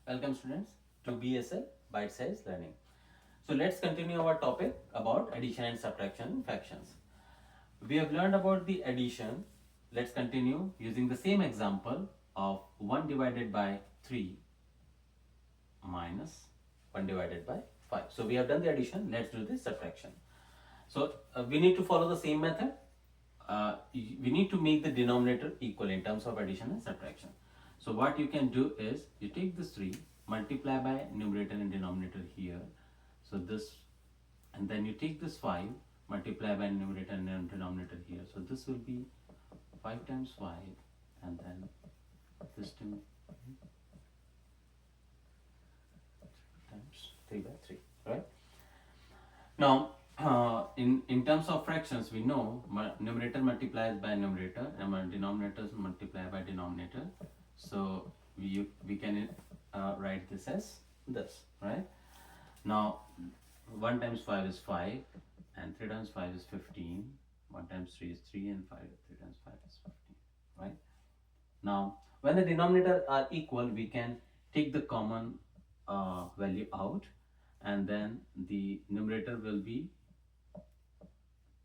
Welcome students to BSL Bite Size Learning. So let's continue our topic about addition and subtraction in fractions. We have learned about the addition. Let's continue using the same example of 1 divided by 3 minus 1 divided by 5. So we have done the addition. Let's do the subtraction. So we need to follow the same method. We need to make the denominator equal in terms of addition and subtraction. So what you can do is you take this 3, multiply by numerator and denominator here. So this, and then you take this 5, multiply by numerator and denominator here. So this will be 5 times 5, and then this times 3 by 3, right? Now, in terms of fractions, we know numerator multiplies by numerator and denominators multiply by denominator. So we can write this as this, right? Now, 1 times 5 is 5, and 3 times 5 is 15. 1 times 3 is 3, and 3 times 5 is 15, right? Now, when the denominator are equal, we can take the common value out, and then the numerator will be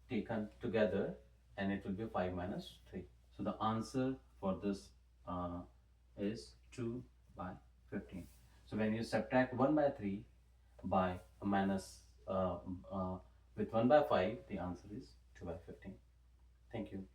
taken together, and it will be 5 minus 3. So the answer for this is 2 by 15. So when you subtract 1 by 3 by minus with 1 by 5, the answer is 2 by 15. Thank you.